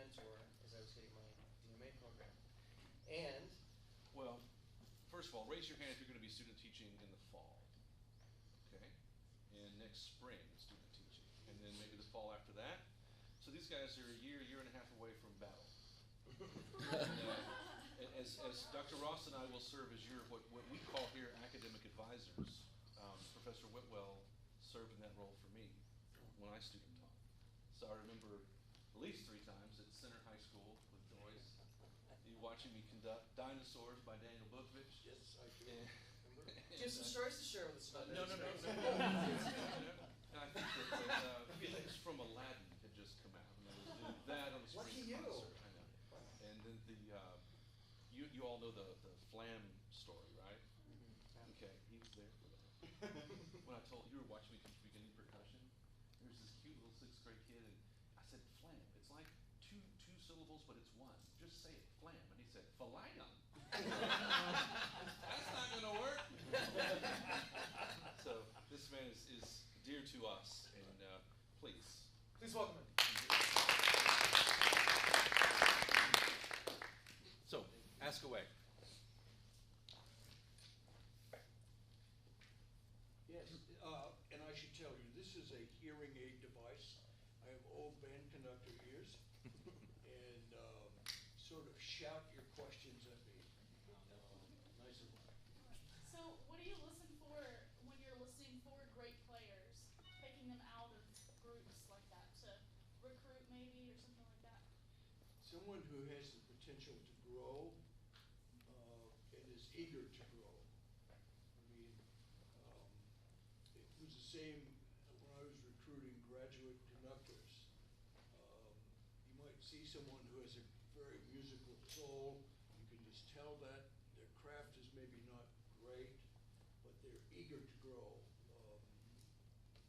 mentor as I was getting my DMA program. And well, first of all, raise your hand if you're going to be student teaching in the fall, okay? And next spring, student teaching, and then maybe the fall after that. So these guys are a year and a half away from battle. And, as Dr. Ross and I will serve as your what we call here academic advisors. Professor Whitwell served in that role for me when I student taught. So I remember at least 3 times at Center High School with Joyce, you watching me conduct Dinosaurs by Daniel Bokovich. Yes, I do. do you have some stories to share with us about that? No. I think that Felix from Aladdin had just come out, and I was doing that on the spring concert. I know. And then you all know the Flam story, right? Mm-hmm. Okay, he was there for that. When I told you were watching me teach beginning percussion, there was this cute little 6th grade kid, and I said, Flam, it's like two syllables, but it's one. Just say it, Flam. And he said, Falagon. That's not going to work. So this man is dear to us, and please welcome him. So, ask away. Yes, and I should tell you, this is a hearing aid device. I have old band conductor ears, and sort of shout your questions at me. Nice and loud. So what do you listen for when you're listening for great players, picking them out of groups like that to recruit maybe or something like that? Someone who has the potential to grow and is eager to grow. I mean, it was the same when I was recruiting graduate conductors. You might see someone who has a very musical soul. You can just tell that their craft is maybe not great, but they're eager to grow.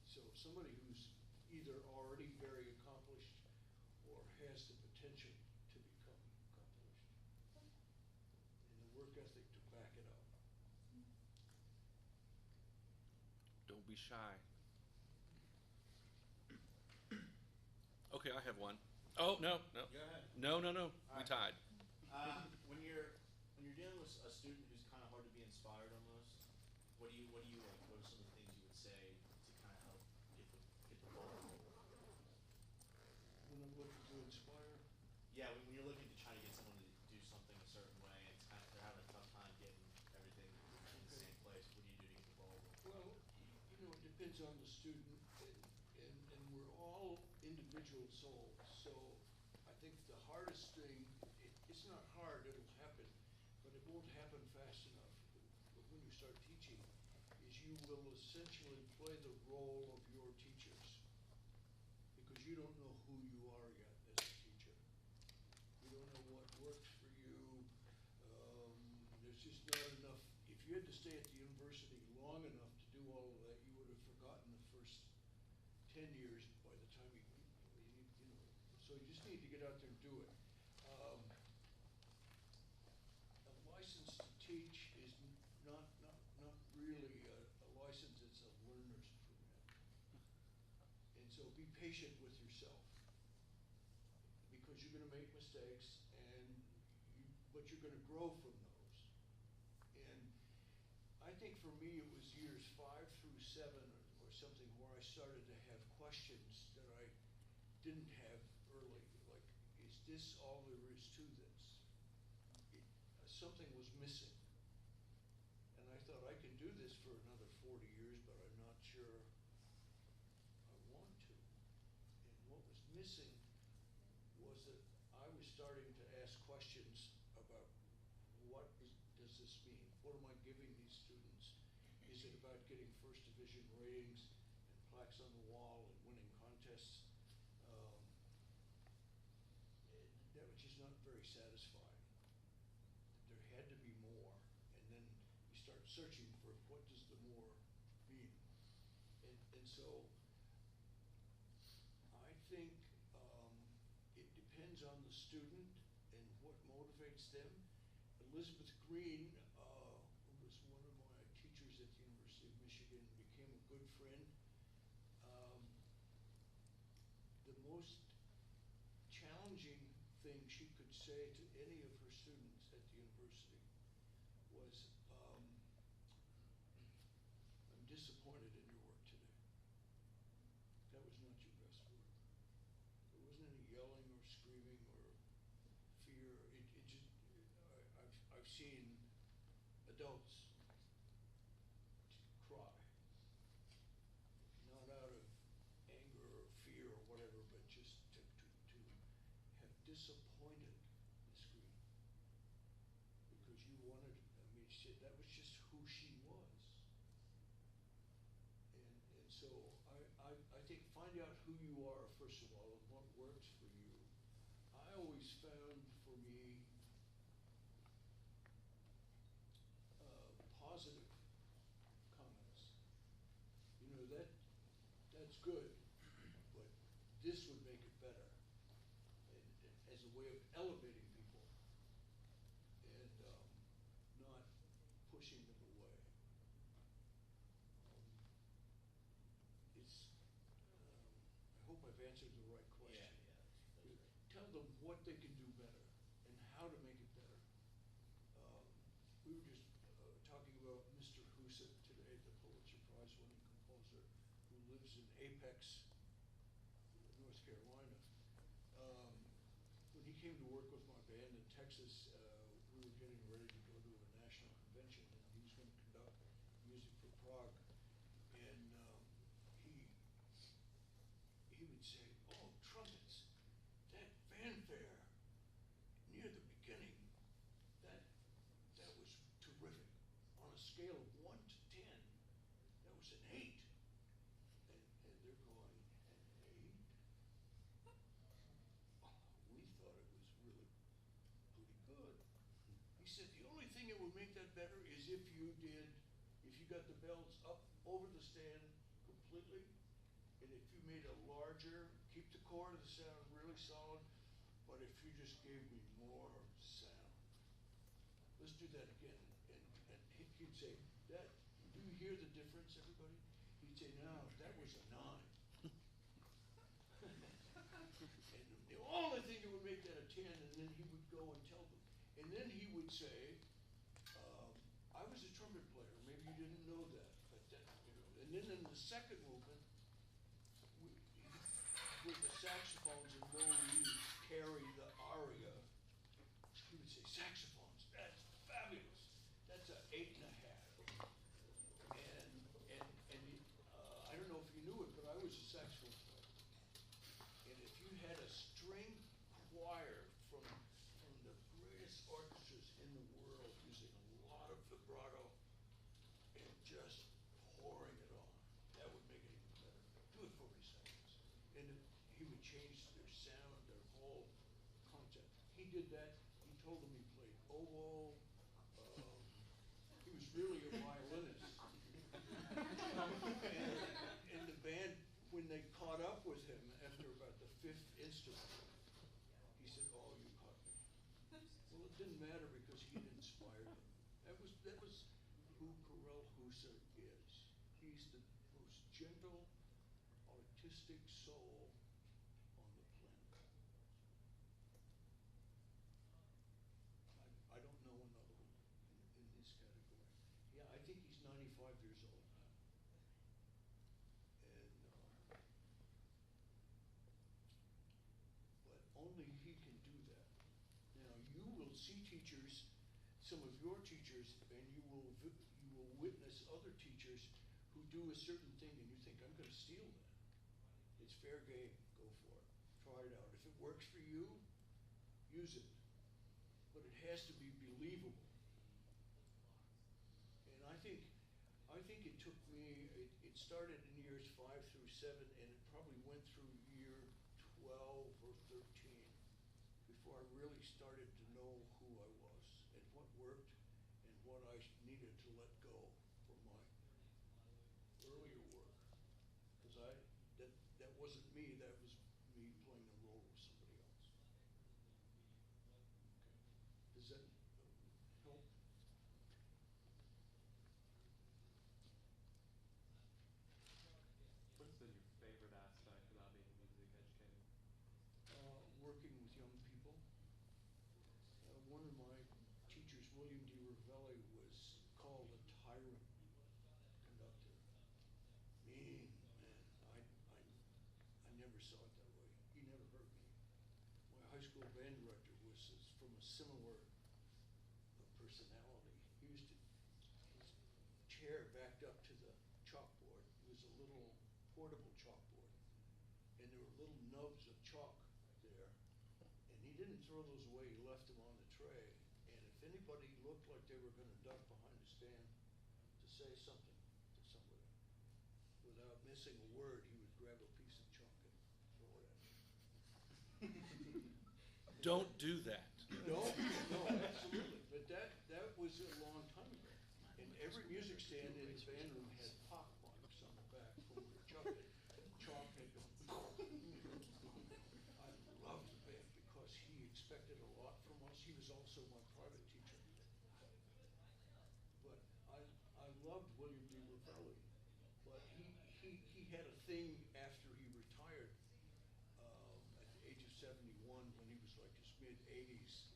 So somebody who's either already very accomplished or has the potential to become accomplished, and the work ethic to back it up. Don't be shy. Okay, I have one. Oh, no. Go ahead. No. We right. tied. When you're dealing with a student who's kind of hard to be inspired almost, what do you like? What are some of the things you would say to kind of help get the ball rolling? When I'm looking to inspire. Yeah, when you're looking to try to get someone to do something a certain way, and it's kind of, they're having a tough time getting everything in the same place. What do you do to get the ball rolling? Well, it depends on the student, and we're all individual souls. So I think the hardest thing, it's not hard, it'll happen, but it won't happen fast enough. But when you start teaching, is you will essentially play the role of your teachers, because you don't know who you are yet as a teacher. You don't know what works for you. There's just not enough. If you had to stay at the university long enough to do all of that, you would have forgotten the first 10 years by the time you know. So you just need to get out there and do it. A license to teach is not really a license, it's a learner's permit. And so be patient with yourself, because you're going to make mistakes, but you're going to grow from those. And I think for me it was years 5 through 7 or something where I started to have questions that I didn't have early, like, is this all there is to this? Something was missing. And I thought, I can do this for another 40 years, but I'm not sure I want to. And what was missing was that I was starting to ask questions about does this mean? What am I giving these students? Is it about getting first division ratings and plaques on the wall and winning contests? That was just not very satisfying. There had to be more, and then you start searching for what does the more mean. And so I think it depends on the student and what motivates them. Elizabeth Green, who was one of my teachers at the University of Michigan, became a good friend. The most challenging thing she could say to any of her students at the university was, I'm disappointed in your work today. That was not your best work. There wasn't any yelling or screaming or fear. It just, I've seen adults cry, not out of anger or fear or whatever, but just to have disappointed the screen. Because you wanted, I mean, that was just who she was. And so I think find out who you are, first of all, and what works for you. I always found, for me, positive comments. You know, that's good, but this would make it better, and as a way of elevating people and not pushing them away. I hope I've answered the right question. Yeah, that's right. Tell them what they can do better and how to make it better. We were just talking about Mr. Huset today, the Pulitzer Prize winning composer who lives in Apex, North Carolina. When he came to work with my band in Texas, we were getting ready to go to a national convention, and he was going to conduct music for Prague. And he would say, "Oh, trumpets, that fanfare near the beginning, that was terrific. On a scale of 1 to 10, that was an 8." And they're going, "An 8? We thought it was really pretty good." He said, "The only thing that would make that better is if you got the bells up over the stand completely, and if you made it larger, keep the core of the sound really solid, but if you just gave me more sound. Let's do that again." And he'd say, "Do you hear the difference, everybody?" He'd say, "No, that was a 9. And the only thing that would make that a 10," and then he would go and tell them. And then he would say, "I was a trumpet player. Maybe you didn't know that. But that, you know." And then in the second movement, with the saxophones and low reeds carry the aria, he would say, "Saxophones, that's fabulous. That's an 8.5." And I don't know if you knew it, but I was a saxophone player. And if you had a string choir from the greatest orchestras in the world using a lot of vibrato and just pouring it on, that would make it even better. Do it for me, seconds. And he would change their sound, their whole concept. He did that. He told them he played oboe. He was really a violinist. And the band, when they caught up with him after about the 5th instrument, he said, "Oh, you caught me." Well, it didn't matter because he had inspired them. That was who Karel Huset is. He's the most gentle, artistic soul on the planet. I don't know another one in his category. Yeah, I think he's 95 years old now. And but only he can do that. Now you will see teachers, some of your teachers, and you will witness other teachers who do a certain thing, and you think, "I'm going to steal that." It's fair game. Go for it. Try it out. If it works for you, use it. But it has to be believable. And I think it took me, it started in years 5 through 7, and it probably went through year 12 or 13 before I really started to know who I was and what worked and what I needed to let go from my earlier work. Because that wasn't me, that was me playing a role of somebody else. Okay. Does that help? What's been your favorite aspect about being a music educator? Working with young people. William D. Ravelli was called a tyrant conductor. Mean man. I never saw it that way. He never hurt me. My high school band director was from a similar personality. He used to, his chair backed up to the chalkboard. It was a little portable chalkboard. And there were little nubs of chalk there. And he didn't throw those away, he left them on the tray. And if anybody looked like they were gonna duck behind the stand to say something to somebody, without missing a word, he would grab a piece of chalk and throw it at me. Don't do that. No, absolutely. But that was a long time ago. And every music stand in the band room had pock marks on the back from where chalk had gone. I loved the band because he expected a lot from us. He was also my private teacher. But I loved William D. Ravelli. But he had a thing after he retired at the age of 71 when he was like his mid-80s.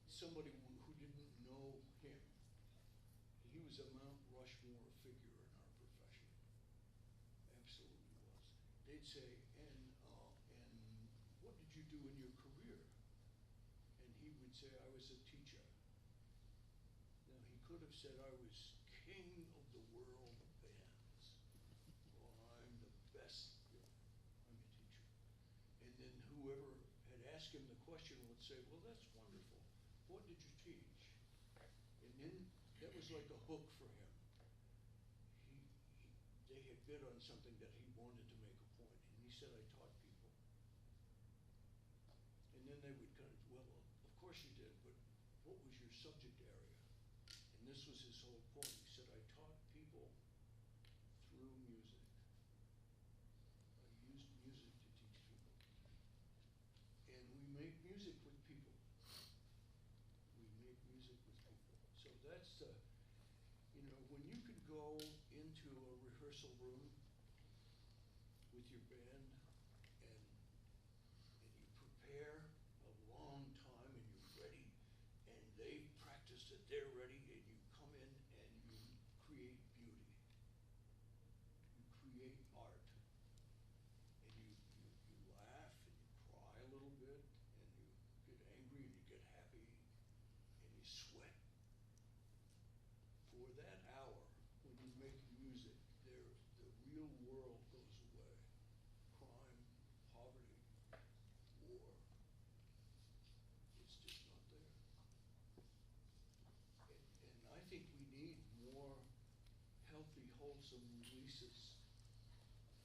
Somebody who didn't know him. He was a Mount Rushmore figure in our profession. Absolutely was. They'd say, and what did you do in your career? And he would say, I was a teacher. Now, he could have said, I was king of the world of bands. Well, I'm the best. I'm a teacher. And then whoever had asked him the question would say, well, that's wonderful. What did you teach? And then that was like a hook for him. They had bid on something that he wanted to make a point, and he said, I taught people. And then they would kind of, well, of course you did, but what was your subject area? And this was his whole point. He said, I taught people through music. I used music to teach people. And we make music with people. We make music with people. So that's, when you could go into a rehearsal room with your band and you prepare a long time and you're ready and they've practiced it, they're ready, and you come in and you create beauty. You create art. And you laugh and you cry a little bit and you get angry and you get happy and you sweat. For that hour, when you make music, the real world goes away. Crime, poverty, war, it's just not there. And I think we need more healthy, wholesome releases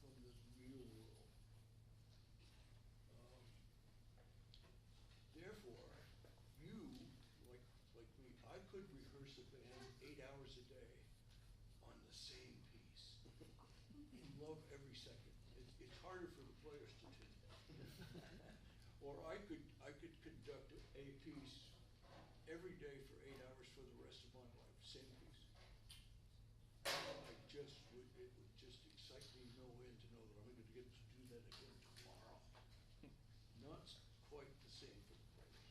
from the real world. Therefore, you, like me, I could rehearse a band 8 hours a day on the same piece and love every second. It's harder for the players to do that. Or I could conduct a piece every day for 8 hours for the rest of my life, same piece. It would just excite me no end to know that I'm going to get to do that again tomorrow. Not quite the same for the players.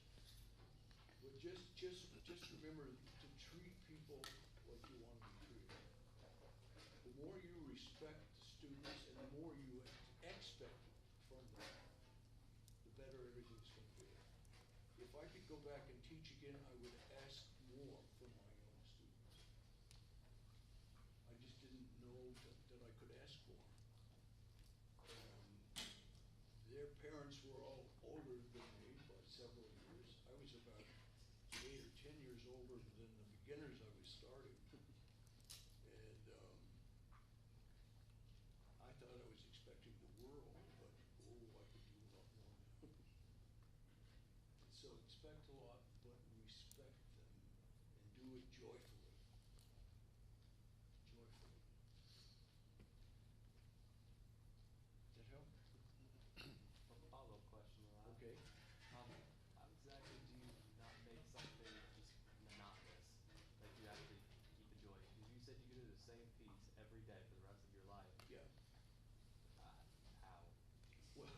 But just remember to treat people like you want to be treated. The more you respect the students and the more you expect from them, the better everything's going to be. If I could go back and teach again, I would ask more from my own students. I just didn't know that I could ask more. Their parents were all older than me by several years. I was about 8 or 10 years older than the beginners I was starting. And I thought I was expecting the world, but I could do a lot more now. And so expect a lot, but respect them and do it joyfully. Joyfully. Does that help? A follow-up question to that. Okay. How exactly do you not make something just monotonous? Like you actually keep enjoying it? Because you said you could do the same piece every day for the rest of your life. Yeah. How? Well,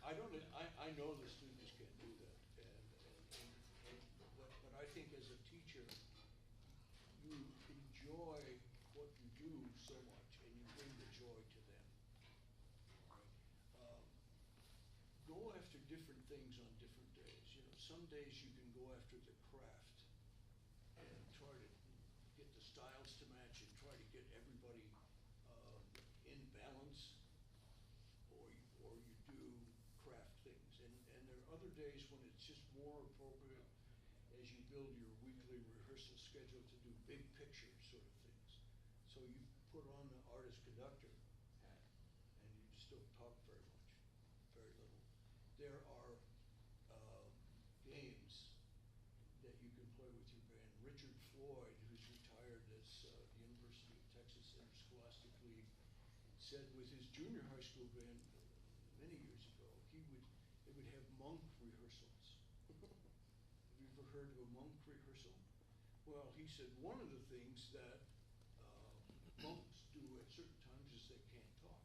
I know the students can do that, and enjoy what you do so much, and you bring the joy to them. Right? Go after different things on different days. You know, some days you can go after the craft and try to get the styles to match and try to get everybody in balance, or you do craft things. And there are other days when it's just more appropriate as you build your weekly rehearsal schedule to do big picture sort of things. So you put on the artist conductor hat and you just don't talk very much, very little. There are games that you can play with your band. Richard Floyd, who's retired as the University of Texas Interscholastic League, said with his junior high school band many years ago, they would have monk rehearsals. Have you ever heard of a monk rehearsal? Well, he said one of the things that monks do at certain times is they can't talk.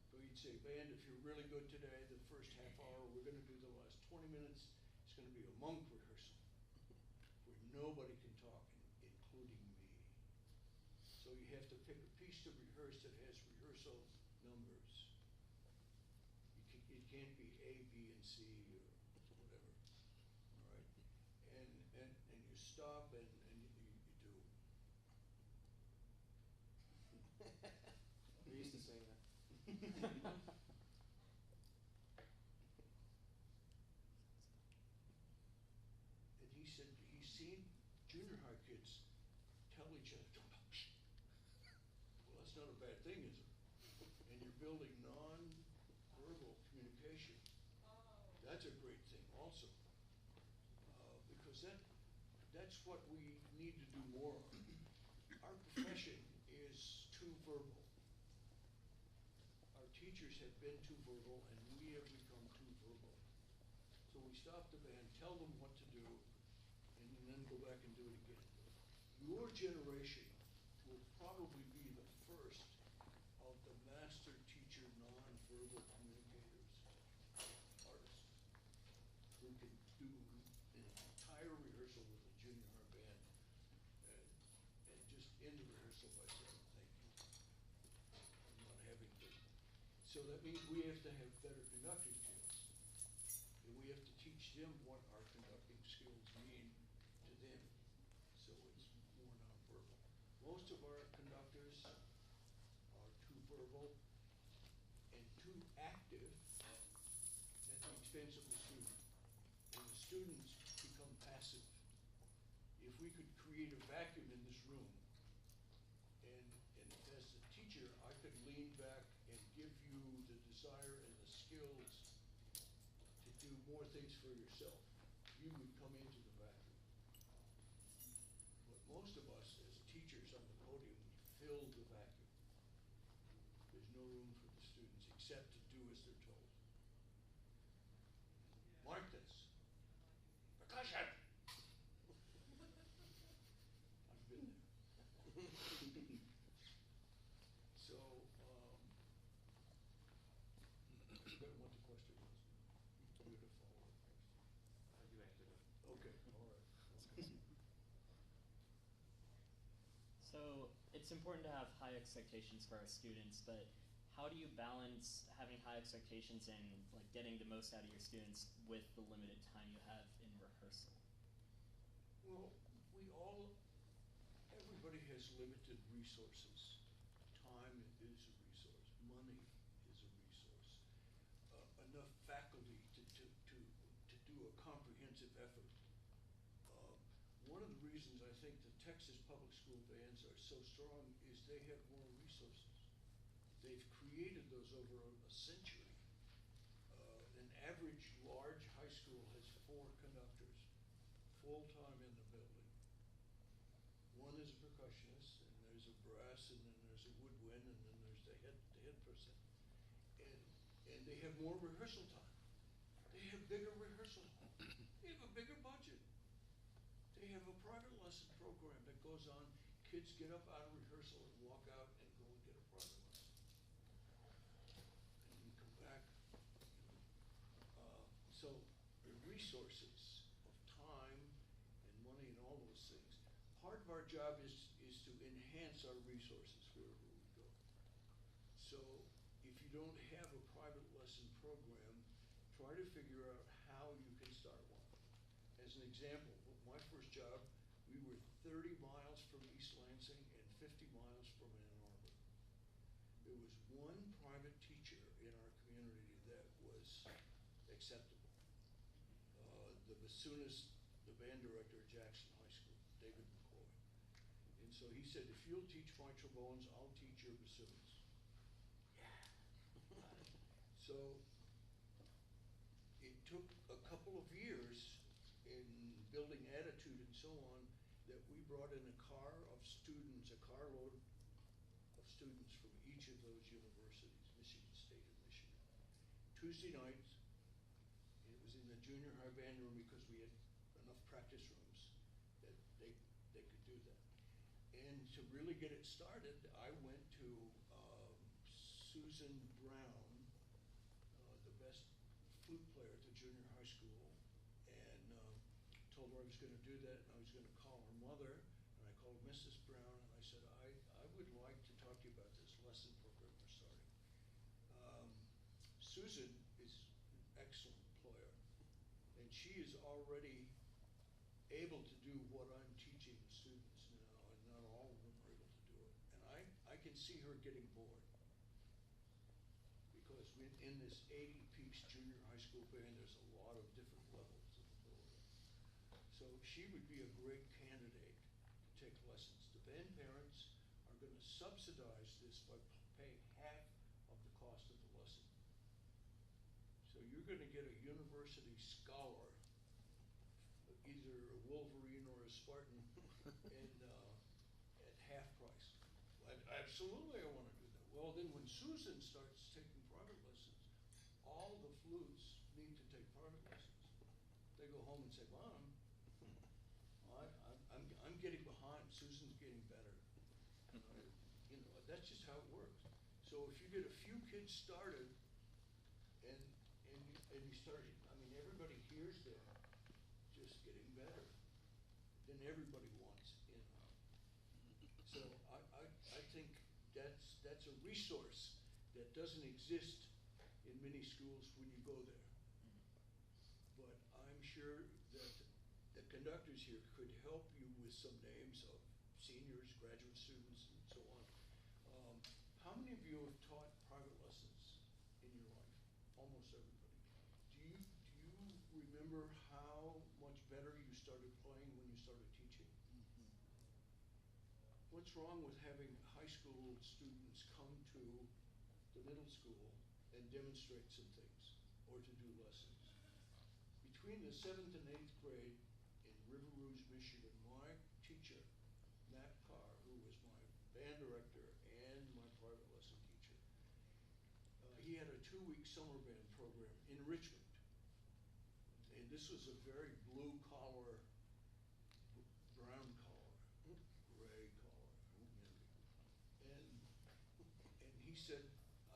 So he'd say, band, if you're really good today, the first half hour, we're going to do the last 20 minutes. It's going to be a monk rehearsal where nobody can talk, including me. So you have to pick a piece to rehearse that has rehearsal numbers. It can't be A, B, and C or whatever. All right? And you stop and you do. We used to sing that. And he said he's seen junior high kids tell each other, don't talk. Well, that's not a bad thing, is it? And you're building non-verbal communication. That's a great thing also. Because that's what we need to do more of. Our profession is too verbal. Our teachers have been too verbal, and we have become too verbal. So we stop the band, tell them what to do, and then go back and do it again. Your generation will probably be the first of the master teacher non-verbal communicators, artists, who can do an entire rehearsal with a junior high band and just end the rehearsal by saying thank you. I'm not having to. So that means we have to have better conducting skills. And we have to teach them what our conducting skills mean to them. So it's more nonverbal. Most of our conductors are too verbal and too active at the expense of the student. And the students become passive. If we could create a vacuum in this room, and as a teacher, I could lean back and give you the desire and the skills to do more things for yourself, you would come into the vacuum. But most of us, as teachers on the podium, we fill the vacuum. There's no room for the students except to do as they're told. Mark this. Percussion! I've been there. So, I forgot what the question was. You had a follow-up question. You answered it. Okay, all right. So it's important to have high expectations for our students, but how do you balance having high expectations and like getting the most out of your students with the limited time you have in rehearsal? Well, everybody has limited resources. Time is a resource. Money is a resource. Enough faculty to do a comprehensive effort. One of the reasons I think the Texas public school bands are so strong is they have more resources. They've created those over a century. An average large high school has 4 conductors, full-time in the building. One is a percussionist, and there's a brass, and then there's a woodwind, and then there's the head person. And they have more rehearsal time. They have bigger rehearsal halls. They have a bigger budget. They have a private lesson program that goes on. Kids get up out of rehearsal and walk out and go and get a private lesson. And then come back. So the resources of time and money and all those things. Part of our job is enhance our resources wherever we go. So if you don't have a private lesson program, try to figure out how you can start one. As an example, my first job, we were 30 miles from East Lansing and 50 miles from Ann Arbor. There was one private teacher in our community that was acceptable. The bassoonist, the band director at Jackson High School, David McCoy. And so he said, if you'll teach my trombones, I'll teach your bassoons. Yeah. So it took a couple of years in building attitude and so on that we brought in a carload of students from each of those universities, Michigan State and Michigan. Tuesday nights, it was in the junior high band room because we had enough practice rooms that they could do that. And to really get it started, I went to Susan Brown, the best flute player at the junior high school, and told her I was going to do that, and I was going to call her mother, and I called Mrs. Brown, and I said, I would like to talk to you about this lesson program we're starting. Susan is an excellent player, and she is already able to do what I'm teaching the students now, and not all of them are able to do it. And I can see her getting bored, because in this 80-piece junior high school band, there's a lot of different levels of ability. So she would be a great candidate to take lessons. The band parents are going to subsidize this by paying half of the cost of the lesson. So you're going to get a university scholar, either a Wolverine or a Spartan, and at half price. Absolutely, I want to do that. Well, then when Susan starts taking private lessons, all the flutes need to take private lessons. They go home and say, Mom, I'm getting behind. Susan's getting better. That's just how it works. So if you get a few kids started, and you start, everybody hears them just getting better, then everybody wants in. So I think that's a resource that doesn't exist in many schools when you go there. But I'm sure that the conductors here could help you with some names of seniors, graduate students, and so on. How many of you have taught private lessons in your life? Almost everybody. Do you remember how much better you started playing when you started teaching? What's wrong with having high school students come to the middle school and demonstrate some things, or to do lessons? Between the 7th and 8th grade in River Rouge, Michigan, my teacher, Matt Carr, who was my band director and my private lesson teacher, he had a 2-week summer band program in Richmond. And this was a very blue-collar, brown-collar, gray-collar community. And he said,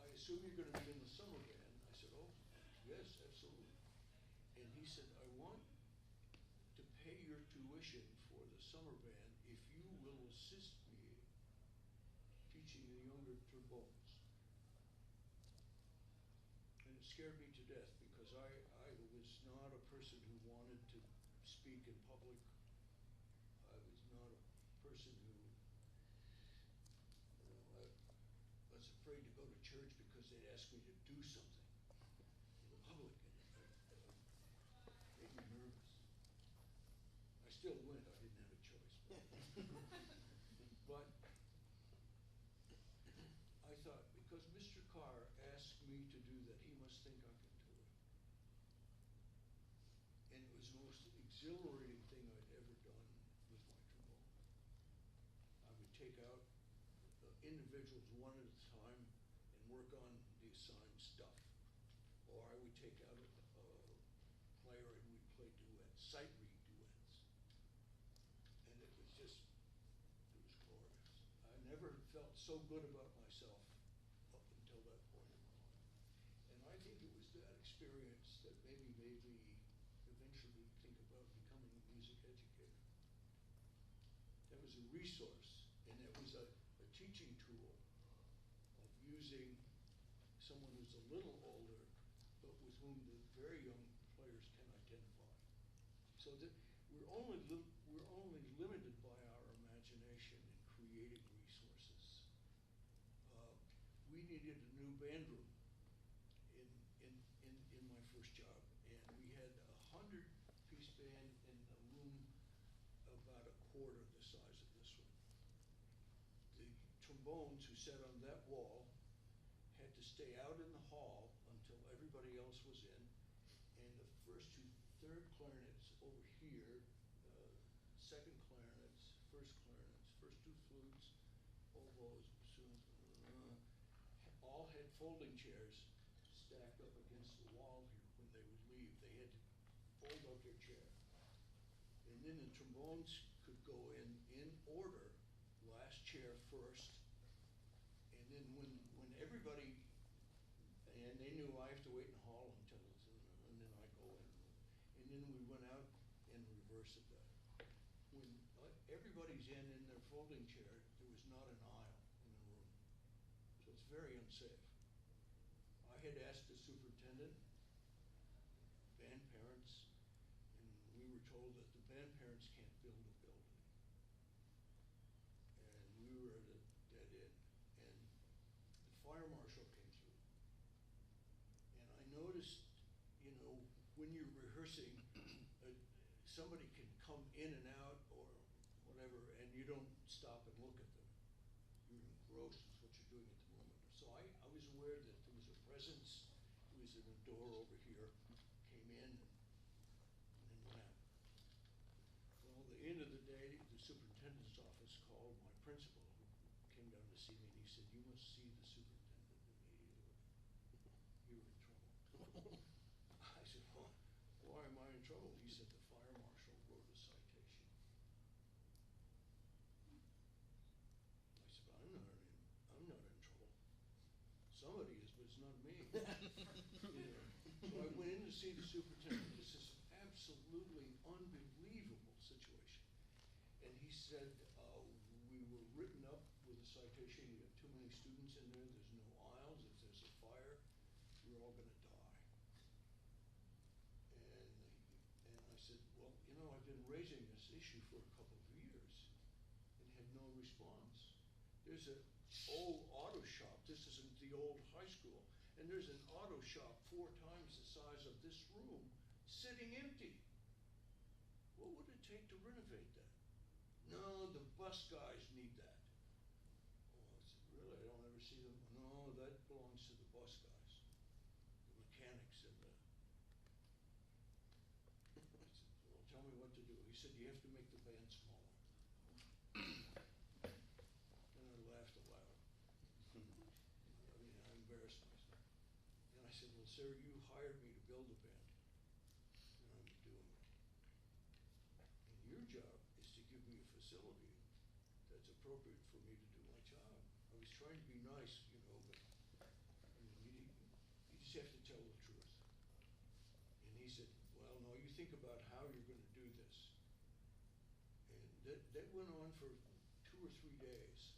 I assume you're going to be in the summer band. I said, oh, yes, absolutely. And he said, I want to pay your tuition for the summer band if you will assist me teaching the younger trombones. And it scared me to death, because I was not a person who wanted to speak in public. I was not a person who, I was afraid to go to church because they'd ask me to do something in public, and it made me nervous. I still went, I didn't have a choice. But I thought, because Mr. Carr asked me to do that, he must think I can do it. And it was the most exhilarating thing I'd ever done with my trombone. I would take out individuals one at a time and work on the assigned stuff. Or I would take out a player and we'd play duets, sight read duets. And it was glorious. I never felt so good about myself up until that point in my life. And I think it was that experience that maybe made me eventually think about becoming a music educator. That was a resource, And it was a teaching tool of using someone who's a little older, but with whom the very young players can identify. So that we're only limited by our imagination in creating resources. We needed a new band room in my first job, and we had 100-piece band in a room about a quarter the size of this one. The trombones who sat on that wall had to stay out in the hall until everybody else was in, and the first two third clarinets over here, second clarinets, first two flutes, oboes, bassoons, all had folding chairs stacked up against the wall here. When they would leave, they had to fold out their chair. And then the trombones could go in order, last chair first. And then when everybody, and they knew I have to wait in the hall until it's in, and then I go in. And then we went out and reverse it that. When everybody's in their folding chair, there was not an aisle in the room. So it's very unsafe. I had asked the superintendent, band parents, and we were told that the band parents can't build a building. And we were at a dead end. And the fire marshal came through. And I noticed, when you're rehearsing, somebody can come in and out or whatever, and you don't stop and look at them. You're engrossed with what you're doing at the moment. So I was aware that there was a presence who was in a door over here, came in, and then went out. Well, at the end of the day, the superintendent's office called my principal, who came down to see me, and he said, "You must see the superintendent immediately. You're in trouble." I said, "Well, why am I in trouble?" He said, "The fire marshal wrote a citation." I said, "But I'm not in trouble. Somebody is, but it's not me." So I went in to see the superintendent. This is an absolutely unbelievable situation. And he said, "We were written up with a citation. You have too many students in there. There's no aisles. If there's a fire, you're all going to die." And I said, "Well, I've been raising this issue for a couple of years and had no response. There's an old auto shop. This isn't the old high school. And there's an auto shop 4 times the size of this room sitting empty. What would it take to renovate that?" "No, the bus guys need that." Oh, I said, "Really? I don't ever see them." "No, that belongs to the bus guys, the mechanics and the..." I said, "Well, tell me what to do." He said, "You have to make the band smaller." And I laughed aloud. I embarrassed myself. And I said, "Well, sir, you hired me to build a band, and I'm doing it. And your job is to give me a facility that's appropriate for me to do my job." I was trying to be nice, but you just have to tell the truth. And he said, "Well, no, you think about how you're going to do this." And that went on for 2 or 3 days.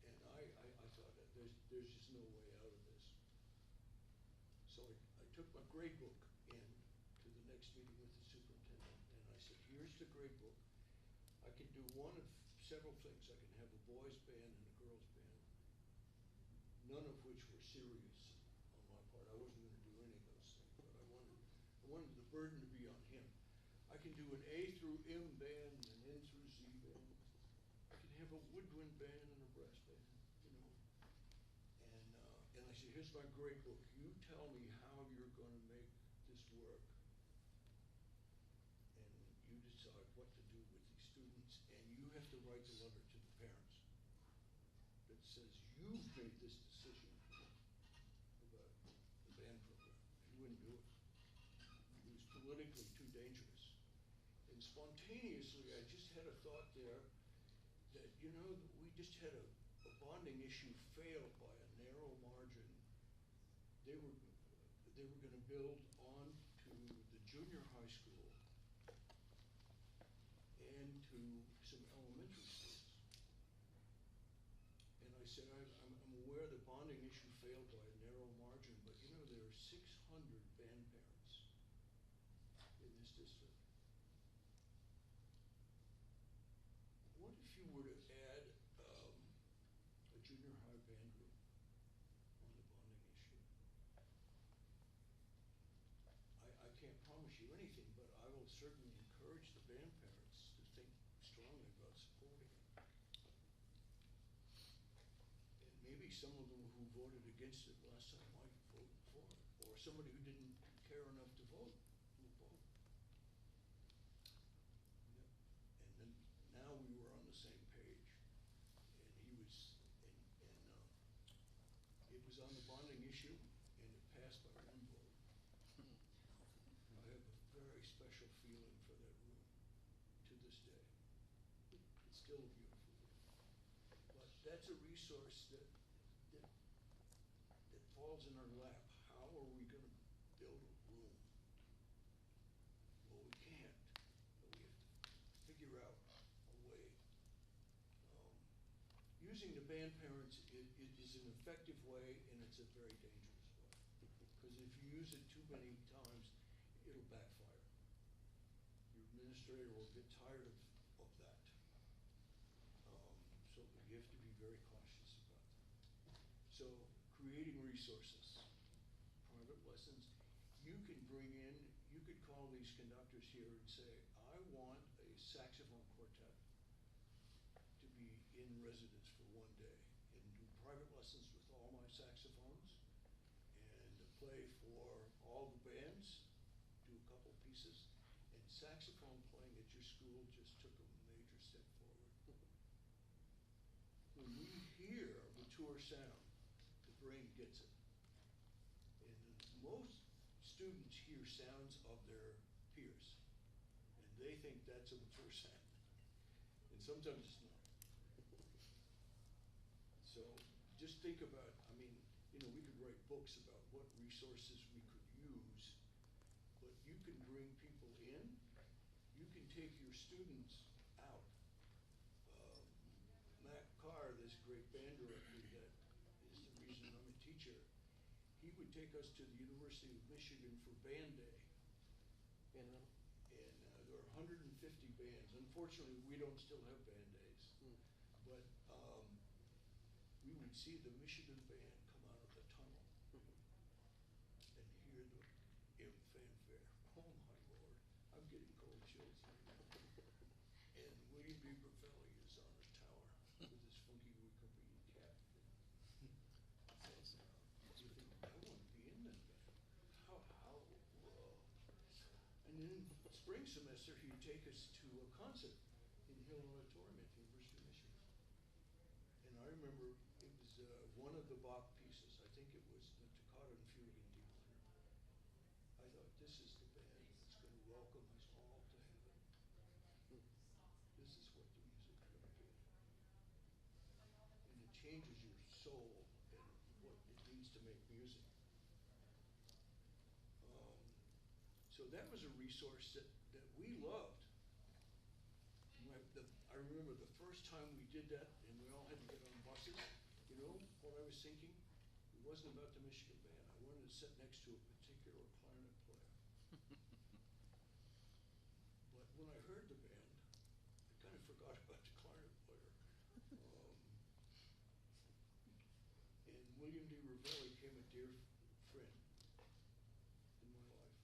And I thought that there's just no way out of this. So I took my grade book in to the next meeting with the superintendent, and I said, "Here's the grade book. I can do one of several things. I can have a boys' band and a girls' band, none of which were serious on my part. I wasn't going to do any of those things, but I wanted the burden to be on him. I can do an A through M band and an N through Z band. I can have a woodwind band and a brass band, And I said, "Here's my grade book. You tell me how you're going to make this work. And you decide what to do with these students. And you have to write the letter to the parents that says you've made this decision about the band program." He wouldn't do it. It was politically too dangerous. And spontaneously, I just had a thought there that, we just had a bonding issue fail by a narrow margin. They were going to build on to the junior high school and to some elementary schools. said, I'm aware the bonding issue failed by a narrow margin, but you know, there are 600 band parents in this district. What if you were to add a junior high band group on the bonding issue? I can't promise you anything, but I will certainly encourage the band parents to think strongly about supporting it. And maybe some of them who voted against it last time might vote for it, or somebody who didn't care enough to vote will vote. And then now we were on the same page, and he was, it was on the bonding issue, and it passed by one vote. I have a very special feeling for that room to this day. It's still a beautiful room. But that's a resource that falls in our lap. How are we gonna build a room? Well, we can't, but we have to figure out a way. Using the band parents is an effective way, and it's a very dangerous way. Because if you use it too many times, it'll backfire. Your administrator will get tired of that. So you have to be very cautious about that. So creating resources, private lessons. You could call these conductors here and say, I want a saxophone quartet to be in residence for one day and do private lessons with all my saxophones and play for all the bands, do a couple pieces, and saxophone playing at your school just took a major step forward. When we hear mature sound, the brain gets it. And most students hear sounds of their peers, and they think that's a mature sound. And sometimes it's not. So just think about, I mean, you know, we could write books about what resources we could use, but you can bring people in, you can take your students out. Matt Carr, this great band director that is the reason I'm a teacher, he would take us to the University of Michigan for band day. And there are 150 bands. Unfortunately, we don't still have band days. But we would see the Michigan band come out of the tunnel and hear the fanfare. Oh my Lord, I'm getting cold chills. And William B. Ravelli is on his tower with his funky Wiccabean cap. You think, I want to be in that band. And then spring semester, he'd take us to a concert in Hill Auditorium at the University of Michigan. And I remember it was one of the Bach pieces. I think it was the Toccata and Fugue in D minor. I thought, this is the band that's going to welcome us all to heaven. This is what the music's going to be. And it changes your soul and what it means to make music. So that was a resource that we loved. I remember the first time we did that, and we all had to get on buses. You know what I was thinking? It wasn't about the Michigan band. I wanted to sit next to a particular clarinet player. But when I heard the band, I kind of forgot about the clarinet player. And William D. Ravelli became a dear friend in my life.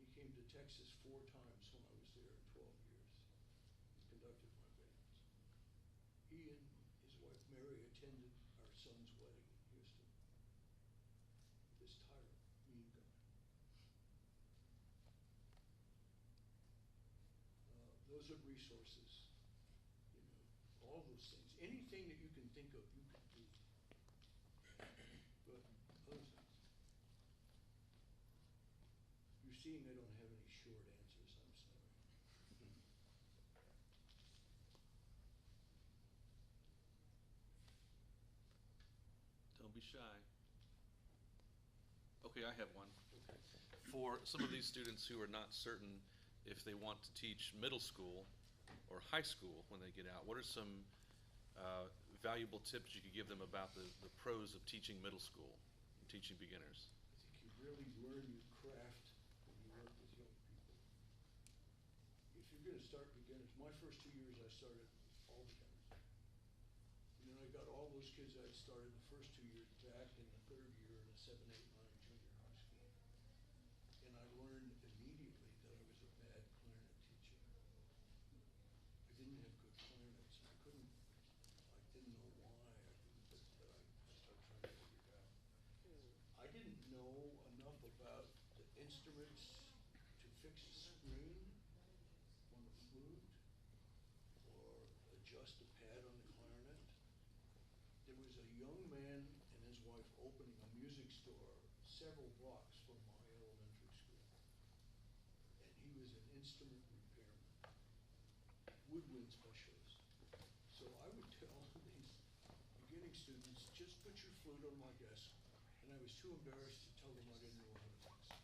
He came to Texas 4 times when I was there in 12 years. He conducted my bands. He and his wife Mary attended our son's wedding in Houston. This tyrant, mean guy. Those are resources, you know, all those things. Anything that you can think of, you can do. But other things. You're seeing I don't have any short answers, I'm sorry. Don't be shy. Okay, I have one. Okay. For some of these students who are not certain if they want to teach middle school or high school when they get out, what are some valuable tips you could give them about the pros of teaching middle school, teaching beginners? I think you really learn your craft when you work with young people. If you're gonna start beginners, my first 2 years I started all beginners. And then I got all those kids I'd started the first 2 years back in the third year in a 7, 8, 9 junior high school. And I learned immediately that I was a bad clarinet teacher. I didn't have good clarinets, and I didn't know why I didn't, but I started trying to figure it out. I didn't know enough about the instruments to fix a string on the flute or adjust a pad on the clarinet. There was a young man and his wife opening a music store several blocks from my elementary school. And he was an instrument repairman, woodwind specialist. So I would tell these beginning students, just put your flute on my desk. And I was too embarrassed to tell them I didn't know how to fix it.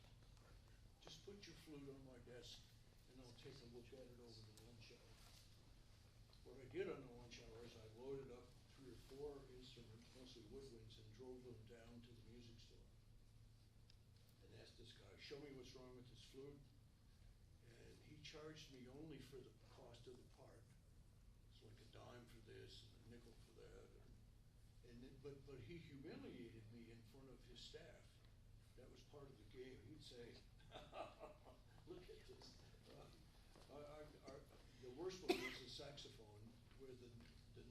Just put your flute on my desk and I'll take a look at it over the lunch hour. What I did on the lunch hour is I loaded up 3 or 4 instruments, mostly woodwinds, and drove them down to the music store. And asked this guy, show me what's wrong with this flute. And he charged me only for the cost of the part. It's like a dime for this and a nickel for that. But he humiliated me in front of his staff. That was part of the game. He'd say, look at this. The worst one was the saxophone, where the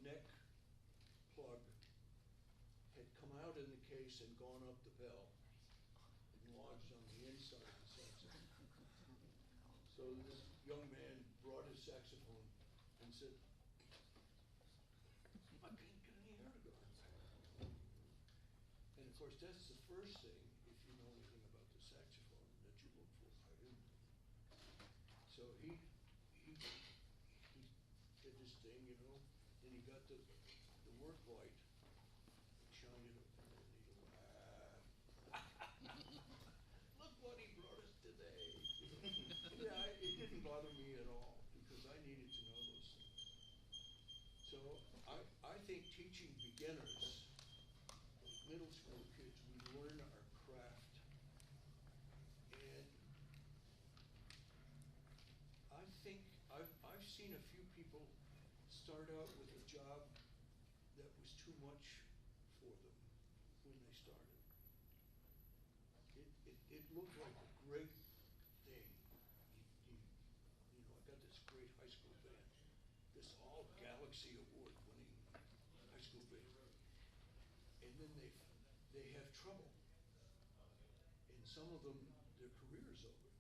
neck plug had come out in the case and gone up the bell and lodged on the inside of the saxophone. So this young man brought his saxophone and said, I can't get any air to go inside. And of course, that's the first thing, if you know anything about the saxophone, that you look for. I didn't. So he did this thing, you know, and he got the work light and shined it up there, and he laughed. Look what he brought us today. Yeah, it didn't bother me at all, because I needed to know those things. So I think teaching beginners, middle school kids, we learn our craft. And I think I've seen a few people start out with a job that was too much for them when they started. It looked like a great thing. You know, I got this great high school band, this all Galaxy Award winning high school band. And then they have trouble. And some of them, their career's over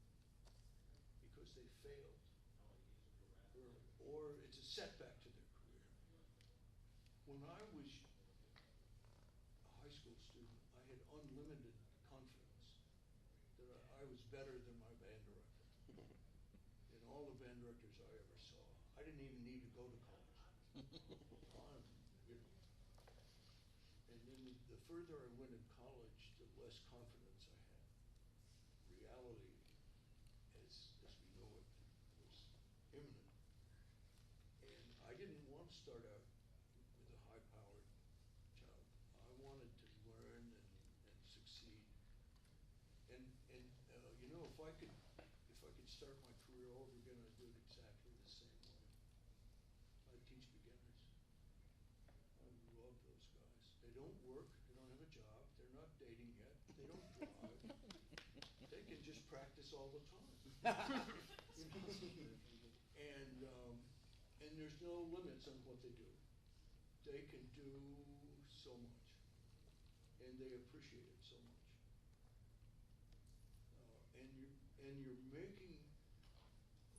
because they failed. Or it's a setback to their career. When I was a high school student, I had unlimited confidence that I was better than my band director and all the band directors I ever saw. I didn't even need to go to college. You know. And then the further I went in college, the less confidence I had. Reality, as we know it, was imminent. And I didn't want to start out with a high-powered job. I wanted to learn and succeed. And you know, if I could start my career over again, I'd do it exactly the same way. I'd teach beginners. I love those guys. They don't work. They don't have a job. They're not dating yet. They don't drive. They can just practice all the time. And there's no limits on what they do. They can do so much, and they appreciate it so much. And you're making.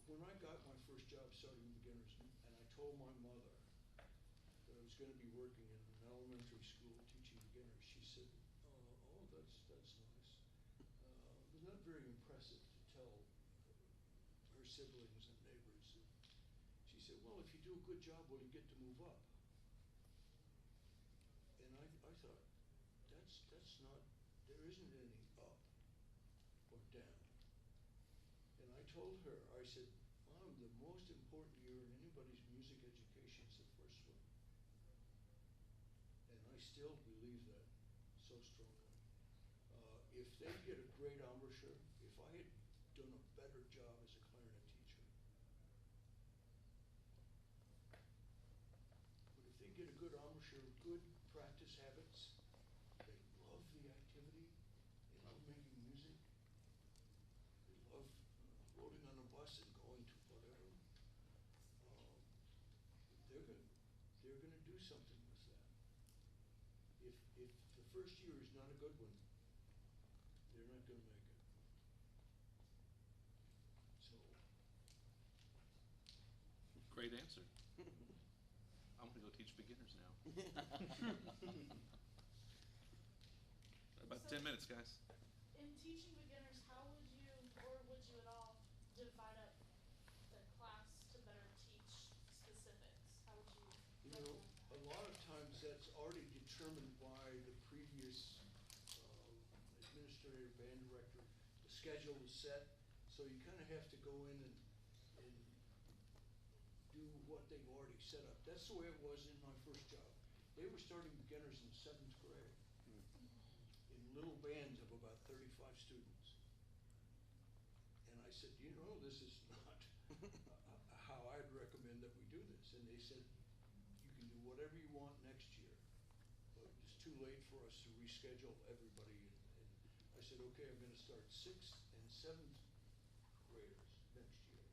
When I got my first job starting beginners, and I told my mother that I was going to be working in an elementary school teaching beginners, she said, "Oh, that's nice." It was not very impressive to tell her siblings and neighbors. She said, "Well, if you do a good job, will you get to move up?" And I thought, that's not. There isn't any up or down. And I told her, I said, "Mom, the most important year in anybody's music education is the first one. still believe that so strongly. If they get a great embouchure, if I had done a better job as a clarinet teacher, but if they get a good embouchure, good practice habits, they love the activity, they love making music, they love loading on a bus and going to whatever, they're gonna do something with that. If the first year is not a good one, they're not gonna make it. So, Great answer. I'm gonna go teach beginners now. About 10 minutes, guys. In teaching beginners, how would you, or would you at all, divide up the class to better teach specifics? How would you you know, recommend a that? lot of times that's already determined by the previous administrator, band director. The schedule is set, so you kind of have to go in and do what they've already set up. That's the way it was in my first job. They were starting beginners in 7th grade in little bands of about 35 students. And I said, you know, this is not how I'd recommend that we do this. And they said, you can do whatever you want next year, but it's too late for us to reschedule everybody. And I said, okay, I'm gonna start 6th and 7th graders next year.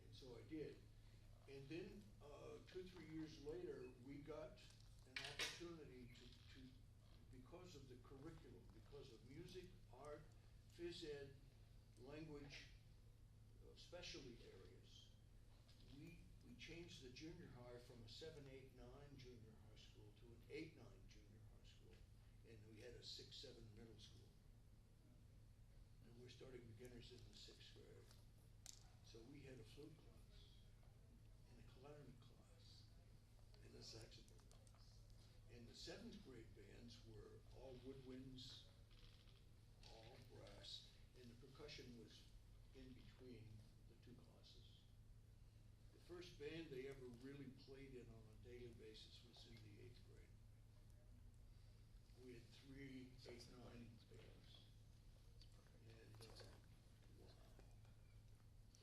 And so I did. And then 2 or 3 years later, we got an opportunity to because of the curriculum, because of music, art, phys ed, language, specialty areas, we changed the junior high from a 7, 8, 9 junior high school to an 8, 9 junior high school. And we had a 6, 7 middle school. And we're starting beginners in the 6th grade. So we had a flute class, and a clarinet class, and a saxophone class. And the 7th grade bands were all woodwinds, all brass, and the percussion was in between the 2 classes. The first band they ever really played in on a daily basis was in the 8th grade. We had 3 8, 9 bands. And wow.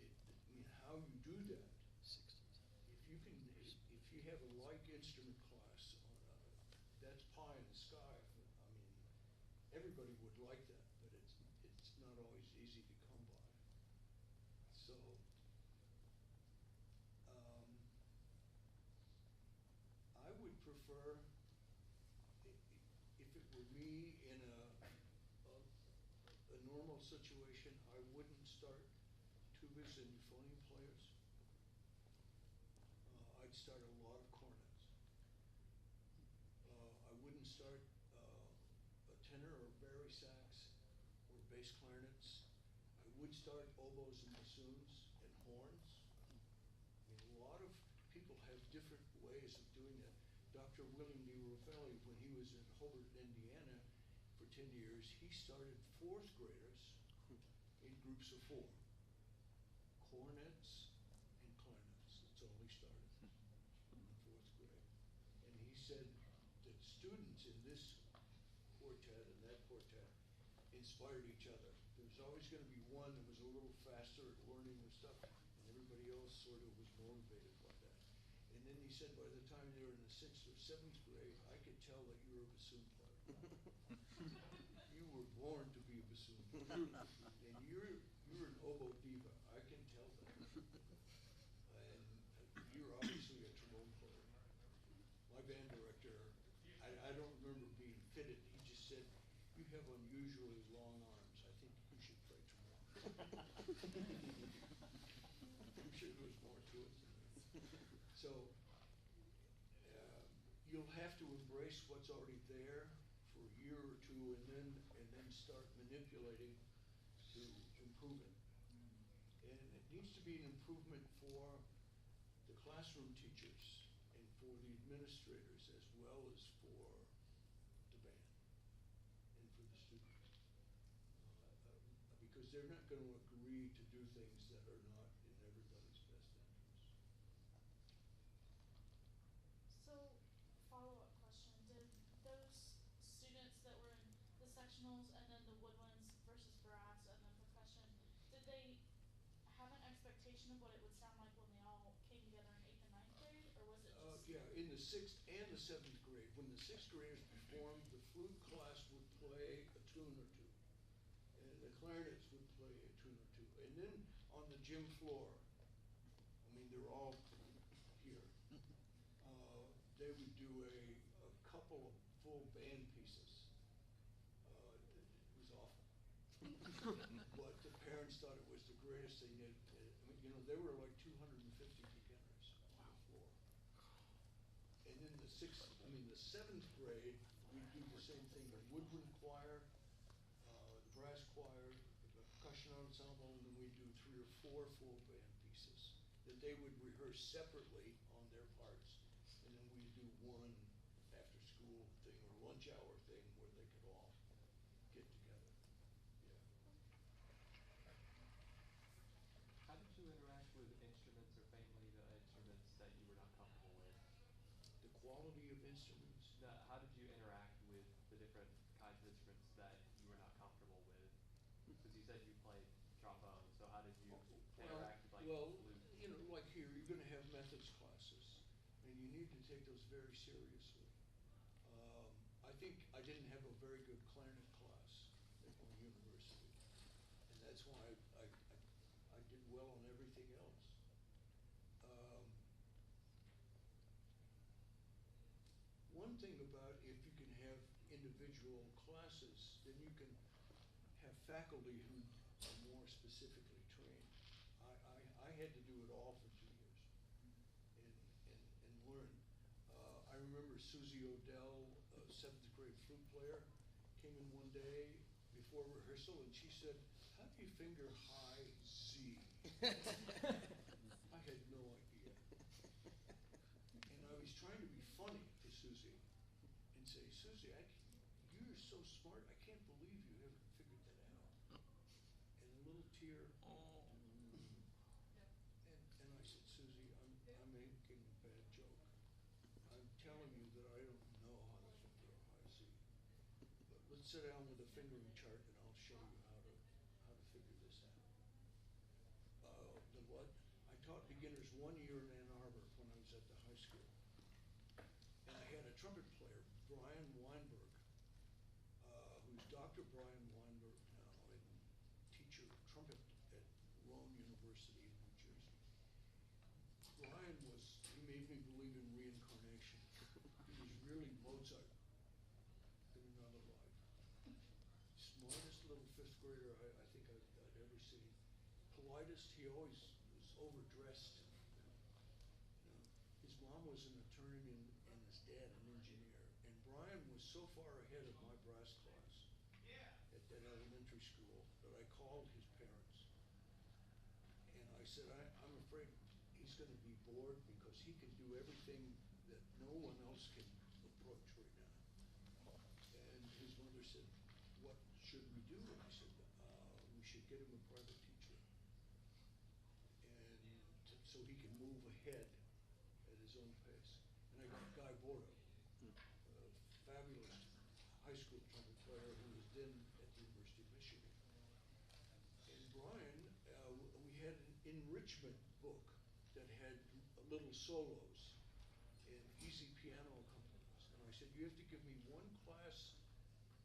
I mean, how you do that, if you have a like instrument class on that's pie in the sky. I mean, everybody would like that, but it's not always easy to come by. So, I would prefer, if it were me in a normal situation, I wouldn't start tubas and euphonium players. I'd start a lot of cornets. I wouldn't start a tenor or bari sax or bass clarinets. I would start oboes and bassoons and horns. I mean, a lot of people have different ways of doing that. Dr. William D. Raffelli, when he was in Hobart, Indiana, for 10 years, he started 4th graders in groups of 4. Cornets and clarinets. That's all he started in 4th grade. And he said that students in this quartet and that quartet inspired each other. There was always going to be one that was a little faster at learning the stuff, and everybody else sort of was motivated by that. And then he said by the time they were in the 6th or 7th grade, I could tell that you were a bassoon player. You were born to be a bassoon player. And you're an oboe diva. I can tell that. And you're obviously a trombone player. My band director, I don't remember being fitted. He just said, you have unusually long arms. I think you should play trombone. I'm sure there was more to it than that. So, you'll have to embrace what's already there for a year or 2 and then start manipulating to improve it. And it needs to be an improvement for the classroom teachers and for the administrators as well as for the band and for the students. Because they're not going to agree to do things that are not in everybody's best interest. So, follow-up question, did professionals and then the woodwinds versus brass and then percussion, did they have an expectation of what it would sound like when they all came together in 8th and 9th grade, or was it just? Yeah, in the 6th and the 7th grade, when the 6th graders performed, the flute class would play a tune or two, and the clarinets would play a tune or two, and then on the gym floor, I mean, they're all here, they would do a couple of full band pieces. It was awful. But the parents thought it was the greatest thing. I mean, they were like 250 beginners on the floor. And then the 7th grade, we do the same thing. The woodwind choir, the brass choir, the percussion ensemble, and then we do 3 or 4 full band pieces that they would rehearse separately on their parts. And then we do one after school thing or lunch hour thing where they could all get together. Yeah. How did you interact with instruments or family instruments that you were not comfortable with? The quality of instruments. How did you interact with the different kinds of instruments that you were not comfortable with? Because you said you played trombone, so how did you interact with Well, flute? like here, you're going to have methods classes, and you need to take those very seriously. I think I didn't have a very good clarinet class at my university, and that's why I did well on everything else. One thing about if you can have individual classes, then you can have faculty who are more specifically trained. I had to do it all for 2 years and learn. I remember Susie Odell, a 7th grade flute player, came in one day before rehearsal and she said, "How do you finger high Z?" I had no idea. And I was trying to be funny to Susie and say, "Susie, you're so smart, I can't believe you haven't figured that out." And a little tear. And I said, "Susie, I'm making a bad joke. I'm telling you that I don't know how to finger a high C. But let's sit down with a fingering chart and I'll show you how to figure this out." The what? I taught beginners 1 year in Ann Arbor when I was at the high school. And I had a trumpet player, Brian Weinberg, who's Dr. Brian Weinberg now, and teacher of trumpet at Rowan University in New Jersey. Brian he made me believe in reincarnation. He was really Mozart in another life. Smartest little 5th grader I think I'd ever seen. Politest, he always was overdressed. His mom was an attorney and his dad an engineer. And Brian was so far ahead of my brass class at that elementary school that I called his parents. And I said, I'm afraid he's going to be bored because he can do everything that no one else can approach right now. And his mother said, "What should we do?" And I said, "We should get him a private teacher. And so he can move ahead at his own pace." And I got Guy Bordo, a fabulous high school trumpet player who was then at the University of Michigan. And Brian, we had an enrichment book that had little solos and easy piano accompaniments. And I said, "You have to give me one class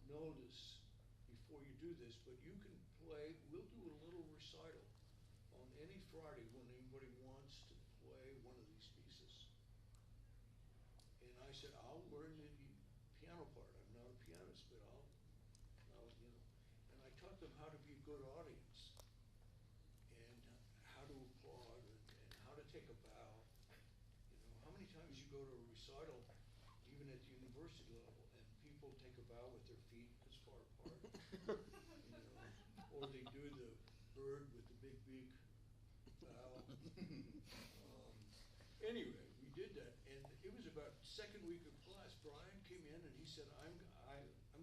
notice before you do this, but you can play, we'll do a little recital on any Friday when anybody wants to play one of these pieces." And I said, "I'll learn the piano part. I'm not a pianist, but I'll And I taught them how to be a good audience and how to applaud and how to take a bow. How many times you go to a recital, even at the university level, and people take a bow with their feet this far apart, or they do the bird with the big beak bow. Anyway, we did that, and it was about second week of class. Brian came in and he said, I'm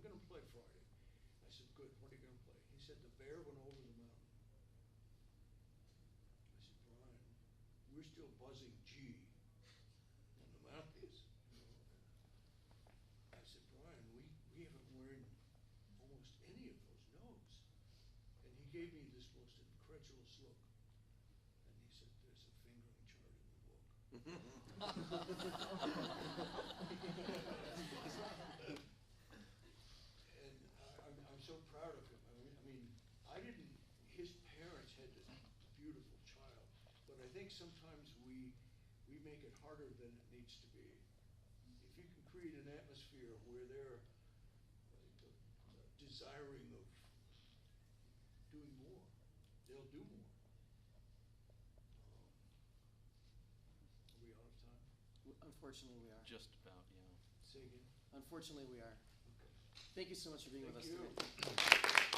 going to play Friday." I said, "Good, what are you going to play?" He said, "The Bear Went Over the Mountain." I said, "Brian, we're still buzzing G in the mountains." I said, "Brian, we haven't learned almost gave me this most incredulous look. And he said, there's a fingering chart in the book. And I'm so proud of him. I mean, his parents had a beautiful child, but I think sometimes we make it harder than it needs to be. If you can create an atmosphere where they're desiring of doing more, they'll do more. Are we out of time? Unfortunately, we are. Just about, yeah. Say again? Unfortunately, we are. Okay. Thank you so much for being with us Thank today. you.